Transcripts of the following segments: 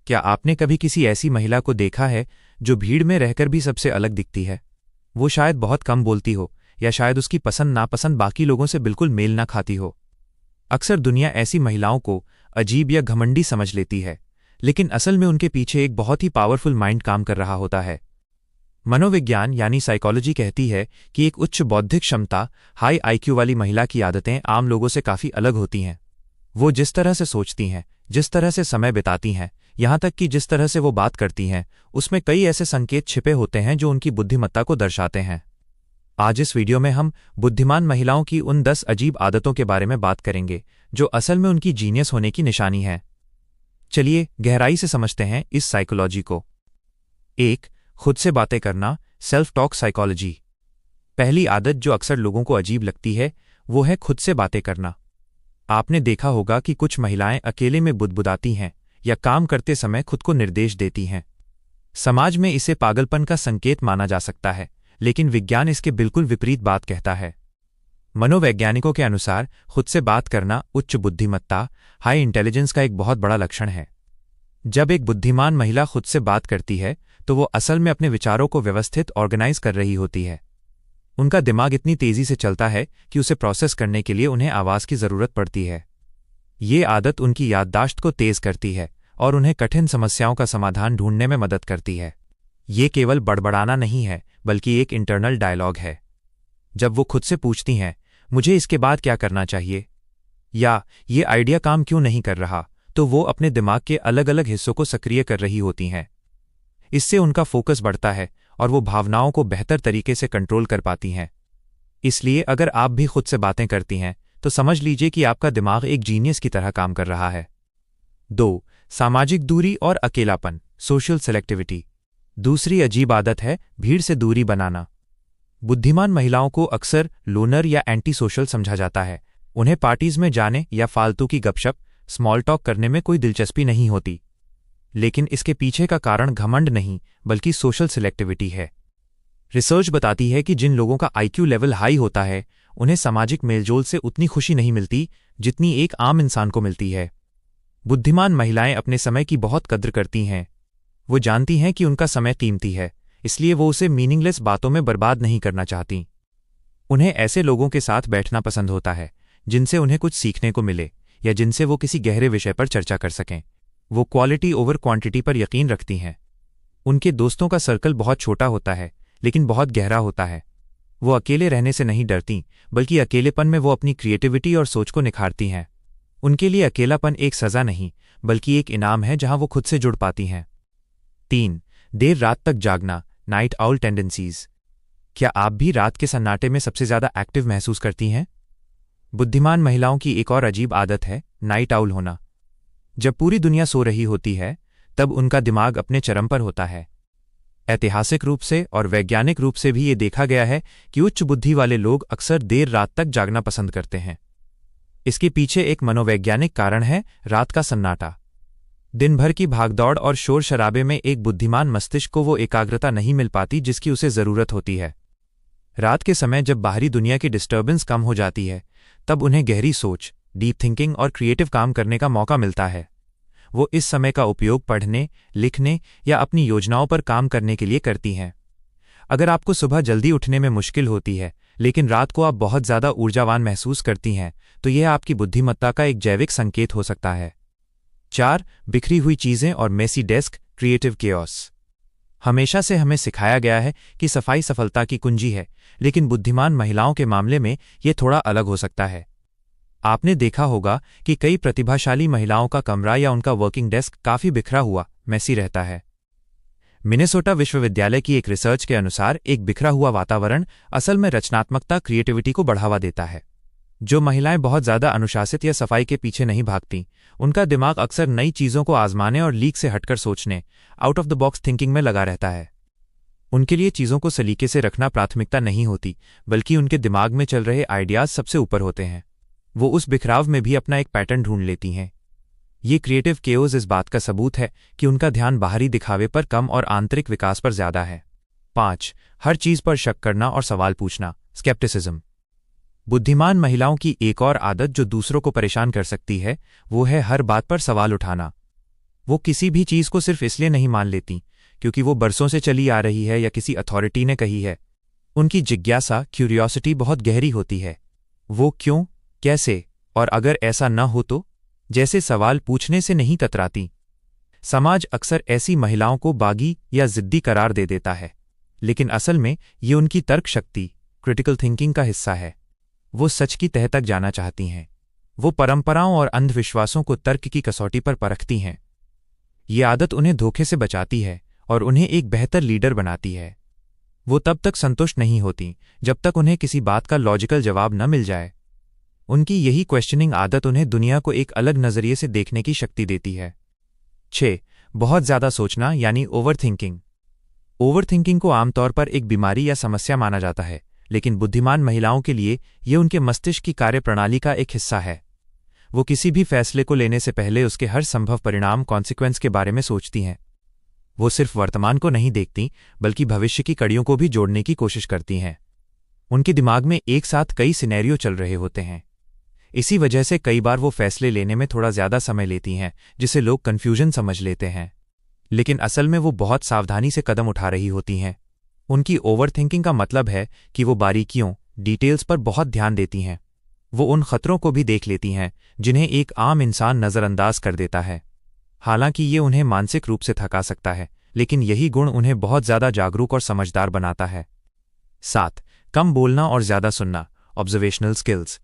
क्या आपने कभी किसी ऐसी महिला को देखा है जो भीड़ में रहकर भी सबसे अलग दिखती है? वो शायद बहुत कम बोलती हो, या शायद उसकी पसंद नापसंद बाकी लोगों से बिल्कुल मेल ना खाती हो। अक्सर दुनिया ऐसी महिलाओं को अजीब या घमंडी समझ लेती है, लेकिन असल में उनके पीछे एक बहुत ही पावरफुल माइंड काम कर रहा होता है। मनोविज्ञान यानी साइकोलॉजी कहती है कि एक उच्च बौद्धिक क्षमता, हाई आईक्यू वाली महिला की आदतें आम लोगों से काफ़ी अलग होती हैं। वो जिस तरह से सोचती हैं, जिस तरह से समय बिताती हैं, यहाँ तक कि जिस तरह से वो बात करती हैं, उसमें कई ऐसे संकेत छिपे होते हैं जो उनकी बुद्धिमत्ता को दर्शाते हैं। आज इस वीडियो में हम बुद्धिमान महिलाओं की उन 10 अजीब आदतों के बारे में बात करेंगे जो असल में उनकी जीनियस होने की निशानी है। चलिए गहराई से समझते हैं इस साइकोलॉजी को। 1. खुद से बातें करना, सेल्फ टॉक साइकोलॉजी। पहली आदत जो अक्सर लोगों को अजीब लगती है वो है खुद से बातें करना। आपने देखा होगा कि कुछ महिलाएं अकेले में बुदबुदाती हैं या काम करते समय खुद को निर्देश देती हैं। समाज में इसे पागलपन का संकेत माना जा सकता है, लेकिन विज्ञान इसके बिल्कुल विपरीत बात कहता है। मनोवैज्ञानिकों के अनुसार खुद से बात करना उच्च बुद्धिमत्ता, हाई इंटेलिजेंस का एक बहुत बड़ा लक्षण है। जब एक बुद्धिमान महिला खुद से बात करती है तो वो असल में अपने विचारों को व्यवस्थित ऑर्गेनाइज कर रही होती है। उनका दिमाग इतनी तेजी से चलता है कि उसे प्रोसेस करने के लिए उन्हें आवाज की जरूरत पड़ती है। ये आदत उनकी याददाश्त को तेज करती है और उन्हें कठिन समस्याओं का समाधान ढूंढने में मदद करती है। ये केवल बड़बड़ाना नहीं है, बल्कि एक इंटरनल डायलॉग है। जब वो खुद से पूछती हैं, मुझे इसके बाद क्या करना चाहिए, या ये आइडिया काम क्यों नहीं कर रहा, तो वो अपने दिमाग के अलग अलग हिस्सों को सक्रिय कर रही होती हैं। इससे उनका फोकस बढ़ता है और वो भावनाओं को बेहतर तरीके से कंट्रोल कर पाती हैं। इसलिए अगर आप भी खुद से बातें करती हैं तो समझ लीजिए कि आपका दिमाग एक जीनियस की तरह काम कर रहा है। 2. सामाजिक दूरी और अकेलापन, सोशल सेलेक्टिविटी। दूसरी अजीब आदत है भीड़ से दूरी बनाना। बुद्धिमान महिलाओं को अक्सर लोनर या एंटी सोशल समझा जाता है। उन्हें पार्टीज में जाने या फालतू की गपशप, स्मॉल टॉक करने में कोई दिलचस्पी नहीं होती। लेकिन इसके पीछे का कारण घमंड नहीं, बल्कि सोशल सिलेक्टिविटी है। रिसर्च बताती है कि जिन लोगों का आईक्यू लेवल हाई होता है उन्हें सामाजिक मेलजोल से उतनी खुशी नहीं मिलती जितनी एक आम इंसान को मिलती है। बुद्धिमान महिलाएं अपने समय की बहुत कद्र करती हैं। वो जानती हैं कि उनका समय कीमती है, इसलिए वो उसे मीनिंगलेस बातों में बर्बाद नहीं करना चाहती। उन्हें ऐसे लोगों के साथ बैठना पसंद होता है जिनसे उन्हें कुछ सीखने को मिले या जिनसे वो किसी गहरे विषय पर चर्चा कर सकें। वो क्वालिटी ओवर क्वांटिटी पर यकीन रखती हैं। उनके दोस्तों का सर्कल बहुत छोटा होता है, लेकिन बहुत गहरा होता है। वो अकेले रहने से नहीं डरती, बल्कि अकेलेपन में वो अपनी क्रिएटिविटी और सोच को निखारती हैं। उनके लिए अकेलापन एक सज़ा नहीं, बल्कि एक इनाम है जहां वो खुद से जुड़ पाती हैं। 3. देर रात तक जागना, नाइट आउल टेंडेंसीज। क्या आप भी रात के सन्नाटे में सबसे ज़्यादा एक्टिव महसूस करती हैं? बुद्धिमान महिलाओं की एक और अजीब आदत है नाइट आउल होना। जब पूरी दुनिया सो रही होती है तब उनका दिमाग अपने चरम पर होता है। ऐतिहासिक रूप से और वैज्ञानिक रूप से भी ये देखा गया है कि उच्च बुद्धि वाले लोग अक्सर देर रात तक जागना पसंद करते हैं। इसके पीछे एक मनोवैज्ञानिक कारण है रात का सन्नाटा। दिन भर की भागदौड़ और शोर शराबे में एक बुद्धिमान मस्तिष्क को वो एकाग्रता नहीं मिल पाती जिसकी उसे जरूरत होती है। रात के समय जब बाहरी दुनिया की डिस्टर्बेंस कम हो जाती है तब उन्हें गहरी सोच, डीप थिंकिंग और क्रिएटिव काम करने का मौका मिलता है। वो इस समय का उपयोग पढ़ने, लिखने या अपनी योजनाओं पर काम करने के लिए करती हैं। अगर आपको सुबह जल्दी उठने में मुश्किल होती है, लेकिन रात को आप बहुत ज़्यादा ऊर्जावान महसूस करती हैं, तो यह आपकी बुद्धिमत्ता का एक जैविक संकेत हो सकता है। 4. बिखरी हुई चीज़ें और मेसी डेस्क, क्रिएटिव केओस। हमेशा से हमें सिखाया गया है कि सफाई सफलता की कुंजी है, लेकिन बुद्धिमान महिलाओं के मामले में यह थोड़ा अलग हो सकता है। आपने देखा होगा कि कई प्रतिभाशाली महिलाओं का कमरा या उनका वर्किंग डेस्क काफ़ी बिखरा हुआ, मेसी रहता है। मिनेसोटा विश्वविद्यालय की एक रिसर्च के अनुसार एक बिखरा हुआ वातावरण असल में रचनात्मकता, क्रिएटिविटी को बढ़ावा देता है। जो महिलाएं बहुत ज़्यादा अनुशासित या सफाई के पीछे नहीं भागती, उनका दिमाग अक्सर नई चीज़ों को आजमाने और लीक से हटकर सोचने, out of the box thinking में लगा रहता है। उनके लिए चीज़ों को सलीके से रखना प्राथमिकता नहीं होती, बल्कि उनके दिमाग में चल रहे आइडियाज़ सबसे ऊपर होते हैं। वो उस बिखराव में भी अपना एक पैटर्न ढूंढ लेती हैं। ये क्रिएटिव केओस इस बात का सबूत है कि उनका ध्यान बाहरी दिखावे पर कम और आंतरिक विकास पर ज्यादा है। 5. हर चीज पर शक करना और सवाल पूछना, स्केप्टिसिज्म। बुद्धिमान महिलाओं की एक और आदत जो दूसरों को परेशान कर सकती है वो है हर बात पर सवाल उठाना। वो किसी भी चीज़ को सिर्फ इसलिए नहीं मान लेती क्योंकि वो बरसों से चली आ रही है या किसी अथॉरिटी ने कही है। उनकी जिज्ञासा, क्यूरियोसिटी बहुत गहरी होती है। वो क्यों, कैसे और अगर ऐसा न हो तो जैसे सवाल पूछने से नहीं कतराती। समाज अक्सर ऐसी महिलाओं को बागी या जिद्दी करार दे देता है, लेकिन असल में ये उनकी तर्क शक्ति, क्रिटिकल थिंकिंग का हिस्सा है। वो सच की तह तक जाना चाहती हैं। वो परंपराओं और अंधविश्वासों को तर्क की कसौटी पर परखती हैं। ये आदत उन्हें धोखे से बचाती है और उन्हें एक बेहतर लीडर बनाती है। वो तब तक संतुष्ट नहीं होती जब तक उन्हें किसी बात का लॉजिकल जवाब न मिल जाए। उनकी यही क्वेश्चनिंग आदत उन्हें दुनिया को एक अलग नजरिए से देखने की शक्ति देती है। 6. बहुत ज्यादा सोचना यानी ओवरथिंकिंग। ओवरथिंकिंग को आमतौर पर एक बीमारी या समस्या माना जाता है, लेकिन बुद्धिमान महिलाओं के लिए ये उनके मस्तिष्क की कार्यप्रणाली का एक हिस्सा है। वो किसी भी फैसले को लेने से पहले उसके हर संभव परिणाम, कॉन्सिक्वेंस के बारे में सोचती हैं। वो सिर्फ वर्तमान को नहीं देखती बल्कि भविष्य की कड़ियों को भी जोड़ने की कोशिश करती हैं। उनके दिमाग में एक साथ कई सिनेरियो चल रहे होते हैं। इसी वजह से कई बार वो फैसले लेने में थोड़ा ज्यादा समय लेती हैं, जिसे लोग कन्फ्यूजन समझ लेते हैं, लेकिन असल में वो बहुत सावधानी से कदम उठा रही होती हैं। उनकी ओवरथिंकिंग का मतलब है कि वो बारीकियों, डिटेल्स पर बहुत ध्यान देती हैं। वो उन खतरों को भी देख लेती हैं जिन्हें एक आम इंसान नज़रअंदाज कर देता है। हालांकि ये उन्हें मानसिक रूप से थका सकता है, लेकिन यही गुण उन्हें बहुत ज्यादा जागरूक और समझदार बनाता है। 7. कम बोलना और ज्यादा सुनना, ऑब्जर्वेशनल स्किल्स।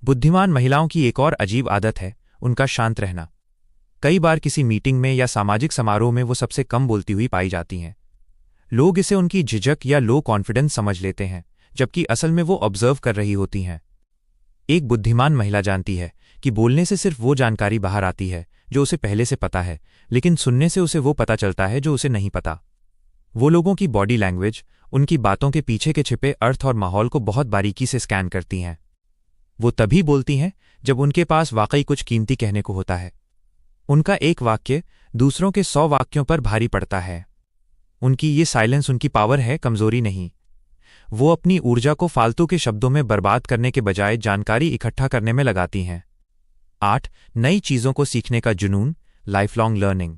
बुद्धिमान महिलाओं की एक और अजीब आदत है उनका शांत रहना। कई बार किसी मीटिंग में या सामाजिक समारोह में वो सबसे कम बोलती हुई पाई जाती हैं। लोग इसे उनकी झिझक या लो कॉन्फिडेंस समझ लेते हैं, जबकि असल में वो ऑब्जर्व कर रही होती हैं। एक बुद्धिमान महिला जानती है कि बोलने से सिर्फ वो जानकारी बाहर आती है जो उसे पहले से पता है, लेकिन सुनने से उसे वो पता चलता है जो उसे नहीं पता। वो लोगों की बॉडी लैंग्वेज, उनकी बातों के पीछे के छिपे अर्थ और माहौल को बहुत बारीकी से स्कैन करती हैं। वो तभी बोलती हैं जब उनके पास वाकई कुछ कीमती कहने को होता है। उनका एक वाक्य दूसरों के 100 वाक्यों पर भारी पड़ता है। उनकी ये साइलेंस उनकी पावर है, कमजोरी नहीं। वो अपनी ऊर्जा को फालतू के शब्दों में बर्बाद करने के बजाय जानकारी इकट्ठा करने में लगाती हैं। 8. नई चीजों को सीखने का जुनून, लाइफ लॉन्ग लर्निंग।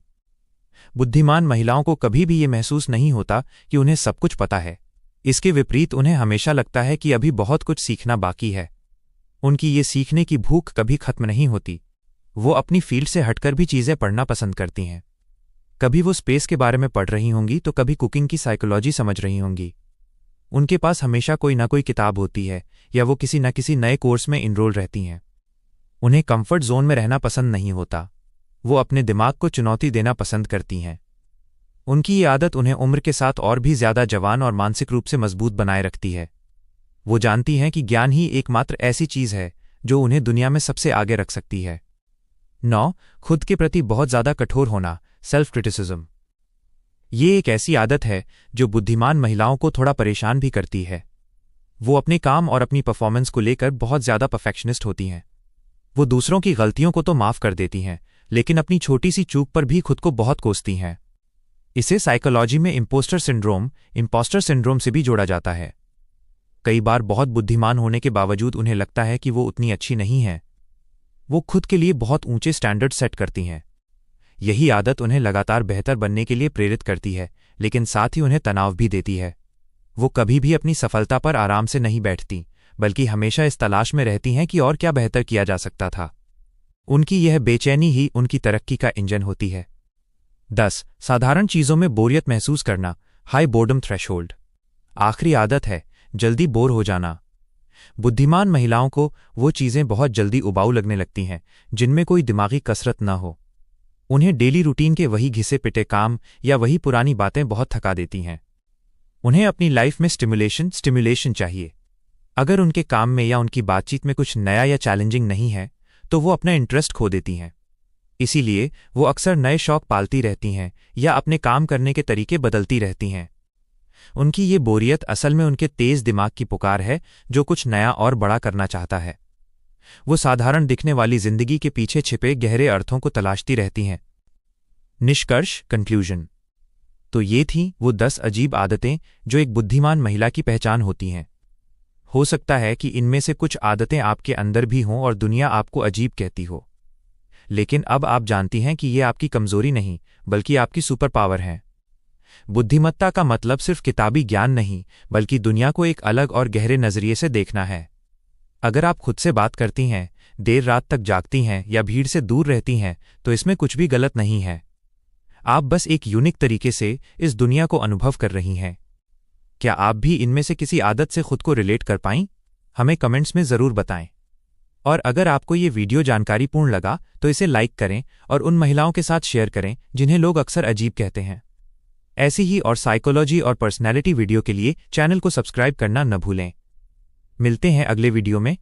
बुद्धिमान महिलाओं को कभी भी ये महसूस नहीं होता कि उन्हें सब कुछ पता है। इसके विपरीत उन्हें हमेशा लगता है कि अभी बहुत कुछ सीखना बाकी है। उनकी ये सीखने की भूख कभी खत्म नहीं होती। वो अपनी फील्ड से हटकर भी चीजें पढ़ना पसंद करती हैं। कभी वो स्पेस के बारे में पढ़ रही होंगी तो कभी कुकिंग की साइकोलॉजी समझ रही होंगी। उनके पास हमेशा कोई ना कोई किताब होती है या वो किसी न किसी नए कोर्स में इनरोल रहती हैं। उन्हें कंफर्ट जोन में रहना पसंद नहीं होता। वो अपने दिमाग को चुनौती देना पसंद करती हैं। उनकी ये आदत उन्हें उम्र के साथ और भी ज्यादा जवान और मानसिक रूप से मजबूत बनाए रखती है। वो जानती हैं कि ज्ञान ही एकमात्र ऐसी चीज है जो उन्हें दुनिया में सबसे आगे रख सकती है। 9. खुद के प्रति बहुत ज्यादा कठोर होना, सेल्फ क्रिटिसिज्म। ये एक ऐसी आदत है जो बुद्धिमान महिलाओं को थोड़ा परेशान भी करती है। वो अपने काम और अपनी परफॉर्मेंस को लेकर बहुत ज्यादा परफेक्शनिस्ट होती हैं। वो दूसरों की गलतियों को तो माफ कर देती हैं, लेकिन अपनी छोटी सी चूक पर भी खुद को बहुत कोसती हैं। इसे साइकोलॉजी में इम्पोस्टर सिंड्रोम से भी जोड़ा जाता है। कई बार बहुत बुद्धिमान होने के बावजूद उन्हें लगता है कि वो उतनी अच्छी नहीं है। वो खुद के लिए बहुत ऊंचे स्टैंडर्ड सेट करती हैं। यही आदत उन्हें लगातार बेहतर बनने के लिए प्रेरित करती है, लेकिन साथ ही उन्हें तनाव भी देती है। वो कभी भी अपनी सफलता पर आराम से नहीं बैठती, बल्कि हमेशा इस तलाश में रहती हैं कि और क्या बेहतर किया जा सकता था। उनकी यह बेचैनी ही उनकी तरक्की का इंजन होती है। 10. साधारण चीजों में बोरियत महसूस करना, हाई बोर्डम थ्रेशोल्ड। आखिरी आदत है जल्दी बोर हो जाना। बुद्धिमान महिलाओं को वो चीजें बहुत जल्दी उबाऊ लगने लगती हैं जिनमें कोई दिमागी कसरत न हो। उन्हें डेली रूटीन के वही घिसे पिटे काम या वही पुरानी बातें बहुत थका देती हैं। उन्हें अपनी लाइफ में स्टिमुलेशन चाहिए। अगर उनके काम में या उनकी बातचीत में कुछ नया या चैलेंजिंग नहीं है तो वो अपना इंटरेस्ट खो देती हैं। इसीलिए वो अक्सर नए शौक पालती रहती हैं या अपने काम करने के तरीके बदलती रहती हैं। उनकी ये बोरियत असल में उनके तेज दिमाग की पुकार है जो कुछ नया और बड़ा करना चाहता है। वो साधारण दिखने वाली जिंदगी के पीछे छिपे गहरे अर्थों को तलाशती रहती हैं। निष्कर्ष, कंक्लूजन। तो ये थीं वो 10 अजीब आदतें जो एक बुद्धिमान महिला की पहचान होती हैं। हो सकता है कि इनमें से कुछ आदतें आपके अंदर भी हों और दुनिया आपको अजीब कहती हो, लेकिन अब आप जानती हैं कि ये आपकी कमजोरी नहीं बल्कि आपकी सुपर पावर है। बुद्धिमत्ता का मतलब सिर्फ किताबी ज्ञान नहीं बल्कि दुनिया को एक अलग और गहरे नजरिए से देखना है। अगर आप खुद से बात करती हैं, देर रात तक जागती हैं या भीड़ से दूर रहती हैं तो इसमें कुछ भी गलत नहीं है। आप बस एक यूनिक तरीके से इस दुनिया को अनुभव कर रही हैं। क्या आप भी इनमें से किसी आदत से खुद को रिलेट कर पाईं? हमें कमेंट्स में ज़रूर बताएं। और अगर आपको ये वीडियो जानकारीपूर्ण लगा तो इसे लाइक करें और उन महिलाओं के साथ शेयर करें जिन्हें लोग अक्सर अजीब कहते हैं। ऐसी ही और साइकोलॉजी और पर्सनैलिटी वीडियो के लिए चैनल को सब्सक्राइब करना न भूलें। मिलते हैं अगले वीडियो में।